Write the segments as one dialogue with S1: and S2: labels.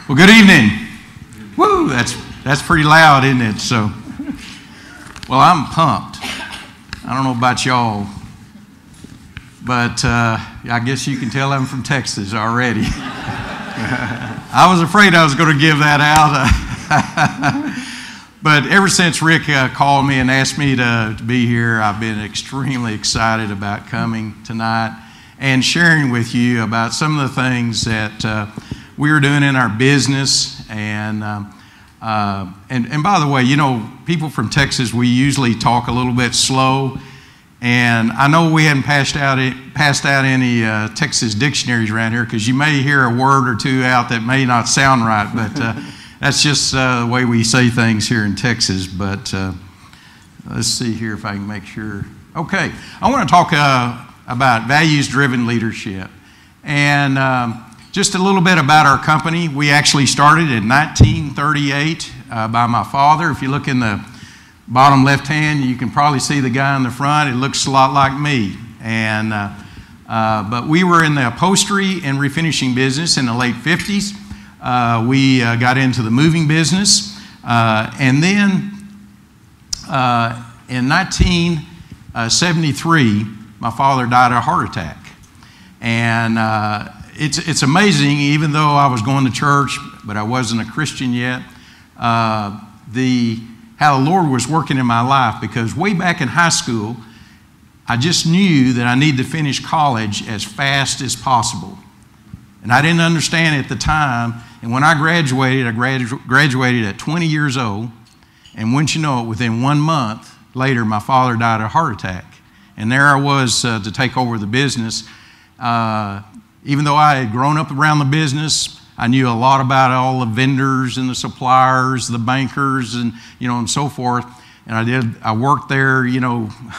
S1: Well, good evening. Woo, that's pretty loud, isn't it? So, well, I'm pumped. I don't know about y'all, but I guess you can tell I'm from Texas already. I was afraid I was going to give that out. But ever since Rick called me and asked me to be here, I've been extremely excited about coming tonight and sharing with you about some of the things that we are doing in our business. And by the way, you know, people from Texas, we usually talk a little bit slow. And I know we haven't passed out any Texas dictionaries around here, because you may hear a word or two out that may not sound right, but that's just the way we say things here in Texas. But let's see here if I can make sure. Okay, I want to talk about values-driven leadership. And just a little bit about our company. We actually started in 1938 by my father. If you look in the bottom left hand, you can probably see the guy in the front. It looks a lot like me. And but we were in the upholstery and refinishing business in the late 50s. We got into the moving business. And then in 1973, my father died of a heart attack. And it's amazing, even though I was going to church, but I wasn't a Christian yet, how the Lord was working in my life, because way back in high school, I just knew that I needed to finish college as fast as possible. And I didn't understand it at the time. And when I graduated at 20 years old. And wouldn't you know it, within 1 month later, my father died of a heart attack. And there I was to take over the business. Even though I had grown up around the business, I knew a lot about all the vendors and the suppliers, the bankers, and and so forth. And I worked there.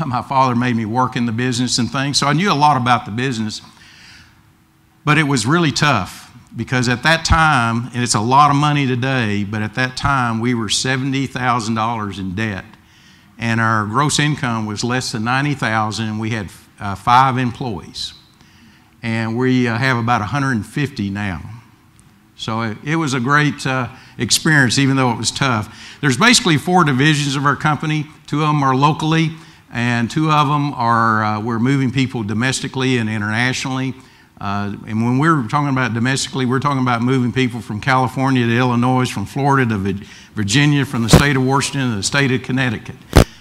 S1: My father made me work in the business and things, so I knew a lot about the business. But it was really tough, because at that time, and it's a lot of money today, but at that time we were $70,000 in debt, and our gross income was less than $90,000, and we had 5 employees. And we have about 150 now. So it was a great experience, even though it was tough. There's basically 4 divisions of our company. 2 of them are locally, and 2 of them are we're moving people domestically and internationally. And when we're talking about domestically, we're talking about moving people from California to Illinois, from Florida to Virginia, from the state of Washington to the state of Connecticut.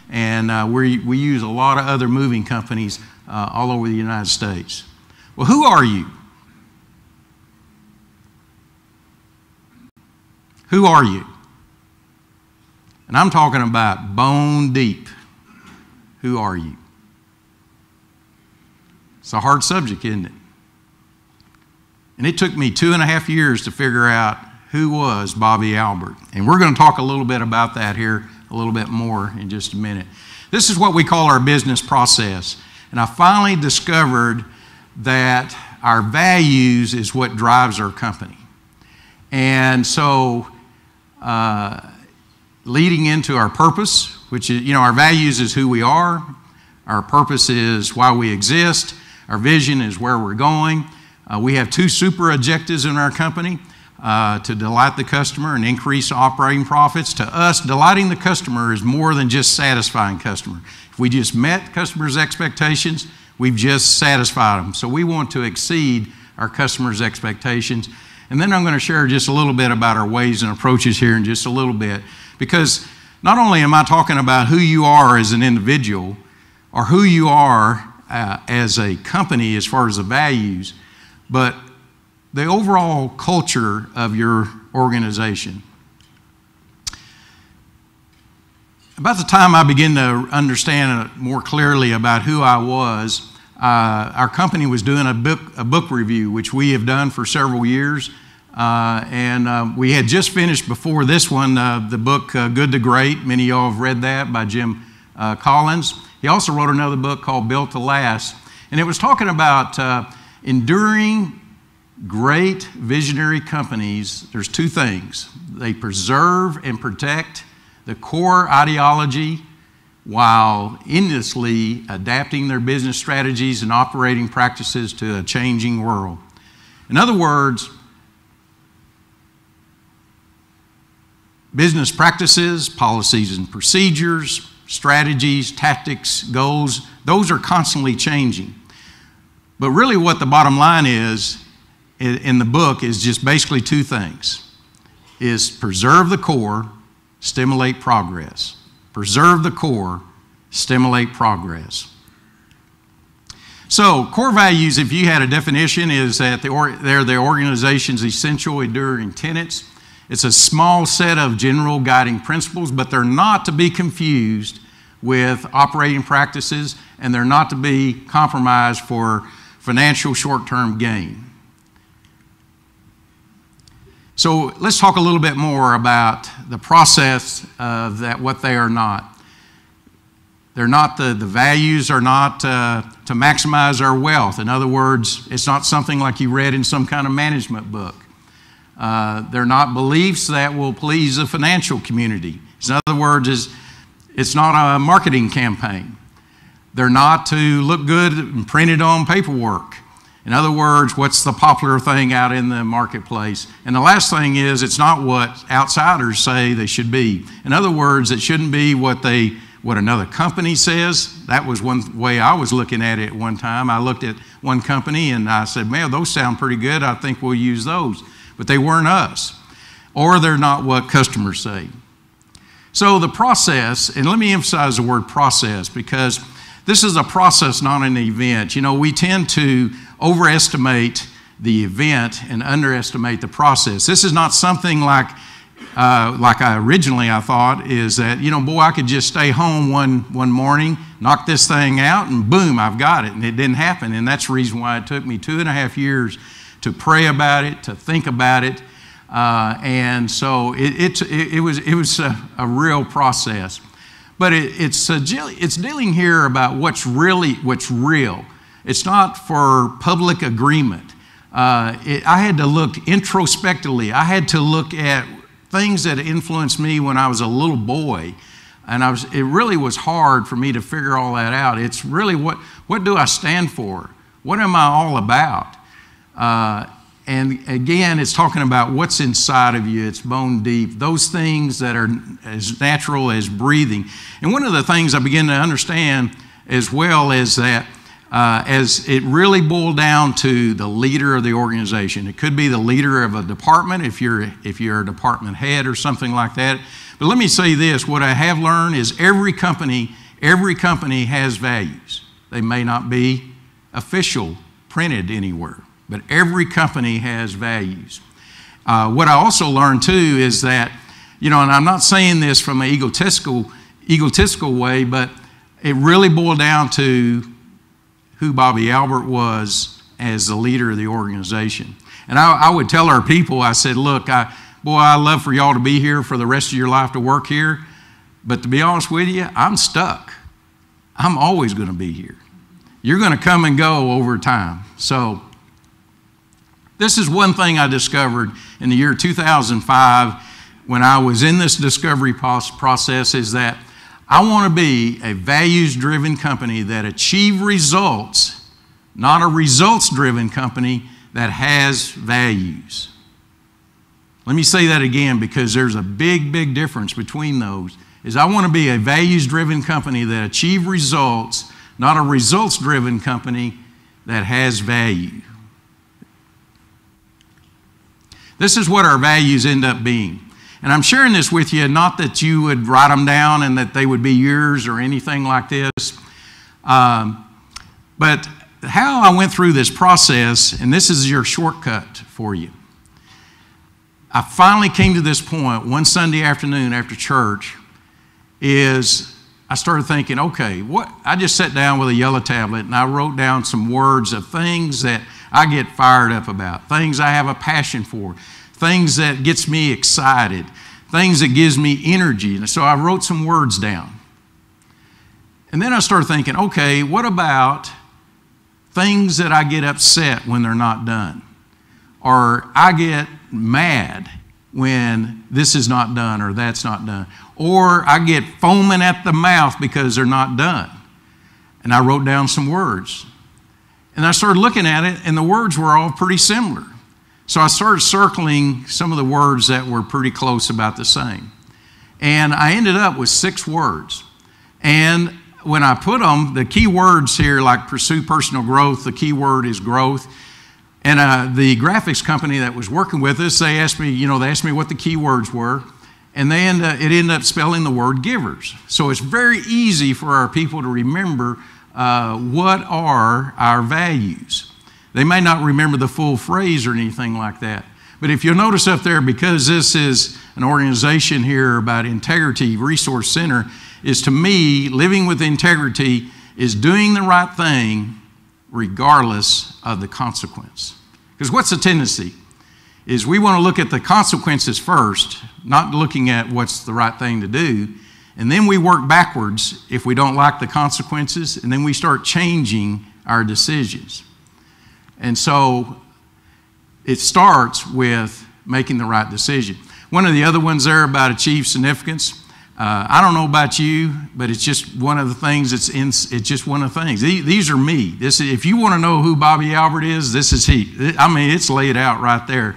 S1: And we use a lot of other moving companies all over the United States. Well, who are you? Who are you? And I'm talking about bone deep. Who are you? It's a hard subject, isn't it? And it took me 2.5 years to figure out who was Bobby Albert. And we're going to talk a little bit about that here a little bit more in just a minute. This is what we call our business process. And I finally discovered that our values is what drives our company. And so leading into our purpose, which is, our values is who we are. Our purpose is why we exist. Our vision is where we're going. We have 2 super objectives in our company, to delight the customer and increase operating profits. To us, delighting the customer is more than just satisfying customer. If we just met customers' expectations, we've just satisfied them. So we want to exceed our customers' expectations. And then I'm going to share just a little bit about our ways and approaches here in just a little bit. Because not only am I talking about who you are as an individual, or who you are as a company as far as the values, but the overall culture of your organization. About the time I began to understand more clearly about who I was, our company was doing a book review, which we have done for several years. And we had just finished before this one, the book Good to Great. Many of y'all have read that, by Jim Collins. He also wrote another book called Built to Last. And it was talking about enduring great visionary companies. There's 2 things. They preserve and protect the core ideology while endlessly adapting their business strategies and operating practices to a changing world. In other words, business practices, policies and procedures, strategies, tactics, goals, those are constantly changing. But really what the bottom line is in the book is just basically two things, is preserve the core, stimulate progress. Preserve the core, stimulate progress. So core values, if you had a definition, is that they're the organization's essential enduring tenets. It's a small set of general guiding principles, but they're not to be confused with operating practices, and they're not to be compromised for financial short-term gain. So let's talk a little bit more about the process of that, what they are not. They're not the values are not to maximize our wealth. In other words, it's not something like you read in some kind of management book. They're not beliefs that will please the financial community. In other words, it's not a marketing campaign. They're not to look good and printed on paperwork. In other words, what's the popular thing out in the marketplace? And the last thing is, it's not what outsiders say they should be. In other words, it shouldn't be what another company says. That was one way I was looking at it at one time. I looked at one company and I said, man, those sound pretty good. I think we'll use those. But they weren't us. Or they're not what customers say. So the process, and let me emphasize the word process, because this is a process, not an event. You know, we tend to overestimate the event and underestimate the process. This is not something like I originally thought, is that, you know, boy, I could just stay home one morning, knock this thing out, and boom, I've got it. And it didn't happen. And that's the reason why it took me 2.5 years to pray about it, to think about it. And so it was a real process. But it's dealing here about what's real. It's not for public agreement. I had to look introspectively. I had to look at things that influenced me when I was a little boy. And it really was hard for me to figure all that out. It's really what do I stand for? What am I all about? And again, it's talking about what's inside of you. It's bone deep. Those things that are as natural as breathing. And one of the things I begin to understand as well is that as it really boiled down to the leader of the organization. It could be the leader of a department if you're a department head or something like that. But let me say this, what I have learned is every company has values. They may not be official, printed anywhere, but every company has values. What I also learned too is that, you know, and I'm not saying this from an egotistical way, but it really boiled down to who Bobby Albert was as the leader of the organization. And I would tell our people, I said, look, I love for y'all to be here for the rest of your life to work here, but to be honest with you, I'm stuck. I'm always going to be here. You're going to come and go over time. So this is one thing I discovered in the year 2005 when I was in this discovery process, is that I want to be a values-driven company that achieve results, not a results-driven company that has values. Let me say that again, because there's a big, big difference between those. Is I want to be a values-driven company that achieve results, not a results-driven company that has value. This is what our values end up being. And I'm sharing this with you, not that you would write them down and that they would be yours or anything like this. But how I went through this process, and this is your shortcut for you. I finally came to this point one Sunday afternoon after church, is I started thinking, okay, I just sat down with a yellow tablet and I wrote down some words of things that I get fired up about, things I have a passion for, things that gets me excited, things that gives me energy. And so I wrote some words down. And then I started thinking, okay, what about things that I get upset when they're not done? Or I get mad when this is not done or that's not done. Or I get foaming at the mouth because they're not done. And I wrote down some words. And I started looking at it, and the words were all pretty similar. So I started circling some of the words that were pretty close about the same. And I ended up with 6 words. And when I put them, the key words here, like pursue personal growth, the key word is growth. And the graphics company that was working with us, they asked me what the key words were. And it ended up spelling the word givers. So it's very easy for our people to remember what are our values. They may not remember the full phrase or anything like that. But if you'll notice up there, because this is an organization here about integrity, resource center, is to me, living with integrity is doing the right thing regardless of the consequence. Because what's the tendency? Is we want to look at the consequences first, not looking at what's the right thing to do, and then we work backwards if we don't like the consequences, and then we start changing our decisions. And so it starts with making the right decision. One of the other ones there about achieve significance, I don't know about you, but it's just one of the things it's just one of the things. These are me. If you want to know who Bobby Albert is, this is he. I mean, it's laid out right there.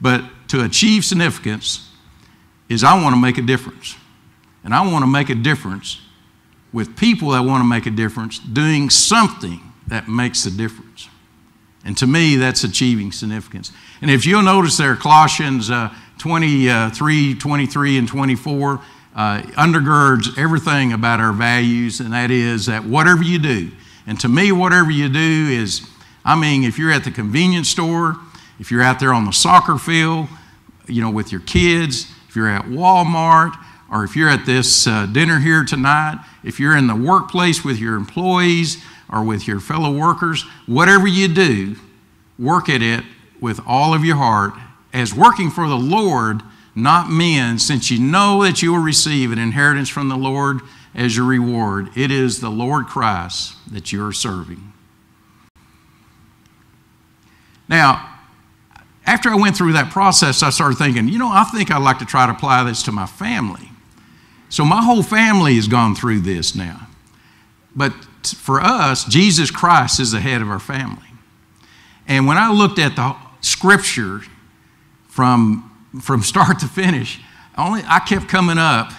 S1: But to achieve significance is I want to make a difference. And I want to make a difference with people that want to make a difference, doing something that makes a difference. And to me, that's achieving significance. And if you'll notice there, Colossians 23, 23, and 24 undergirds everything about our values, and that is that whatever you do, and to me, whatever you do is, if you're at the convenience store, if you're out there on the soccer field, with your kids, if you're at Walmart, or if you're at this dinner here tonight, if you're in the workplace with your employees or with your fellow workers, whatever you do, work at it with all of your heart as working for the Lord, not men, since you know that you will receive an inheritance from the Lord as your reward. It is the Lord Christ that you are serving. Now, after I went through that process, I started thinking, I think I'd like to try to apply this to my family. So my whole family has gone through this now. But for us, Jesus Christ is the head of our family. And when I looked at the Scripture from start to finish, I kept coming up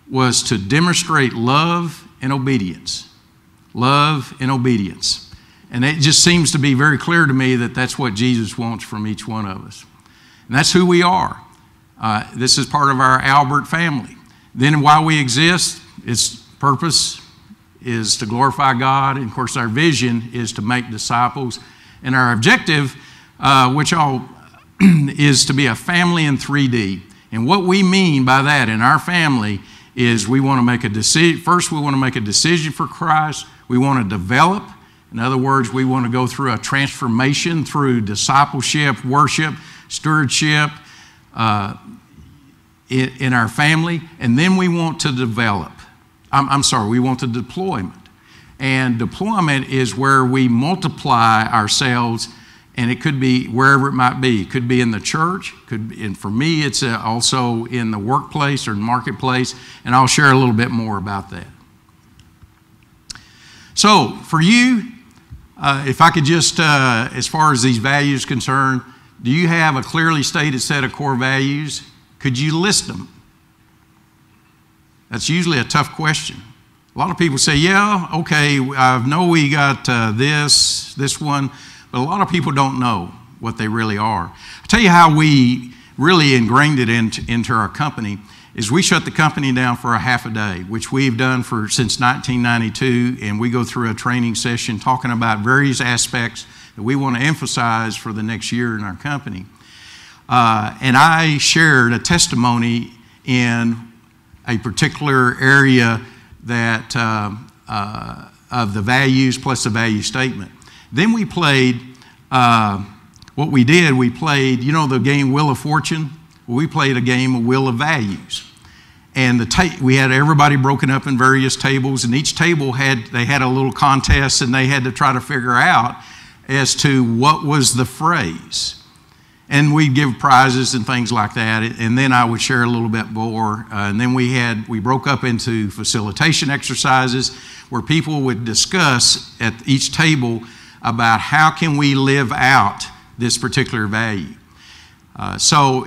S1: was to demonstrate love and obedience. Love and obedience. And it just seems to be very clear to me that that's what Jesus wants from each one of us. And that's who we are. This is part of our Albert family. Then while we exist, its purpose is to glorify God. And of course, our vision is to make disciples. And our objective, is to be a family in 3D. And what we mean by that in our family is we want to make a decision. First, we want to make a decision for Christ. We want to develop. In other words, we want to go through a transformation through discipleship, worship, stewardship in our family. And then we want to develop. We want to deployment. And deployment is where we multiply ourselves, and it could be wherever it might be. It could be in the church, and for me, it's also in the workplace or marketplace, and I'll share a little bit more about that. So, for you, if I could just, as far as these values concerned, do you have a clearly stated set of core values? Could you list them? That's usually a tough question. A lot of people say, yeah, okay, I know we got this one, but a lot of people don't know what they really are. I'll tell you how we really ingrained it into our company is we shut the company down for a half a day, which we've done since 1992, and we go through a training session talking about various aspects that we want to emphasize for the next year in our company. And I shared a testimony in a particular area that of the values plus the value statement. Then we played, we played, the game Wheel of Fortune? We played a game of Wheel of Values. And we had everybody broken up in various tables, and each table had a little contest, and they had to try to figure out as to what was the phrase. And we'd give prizes and things like that, and then I would share a little bit more. And then we broke up into facilitation exercises where people would discuss at each table about how can we live out this particular value. So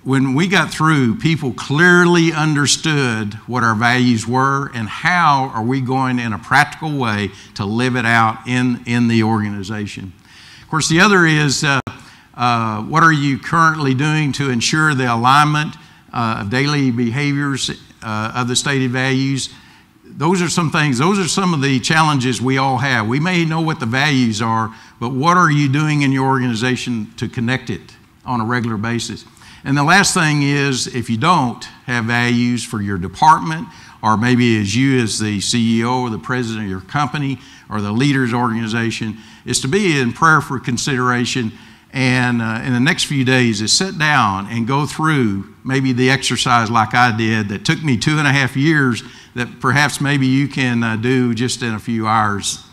S1: when we got through, people clearly understood what our values were and how are we going in a practical way to live it out in the organization. Of course, the other is what are you currently doing to ensure the alignment of daily behaviors of the stated values? Those are some things, those are some of the challenges we all have. We may know what the values are, but what are you doing in your organization to connect it on a regular basis? And the last thing is, if you don't have values for your department, or maybe as you as the CEO or the president of your company or the leaders organization, is to be in prayer for consideration. And in the next few days is sit down and go through maybe the exercise like I did that took me 2.5 years that perhaps maybe you can do just in a few hours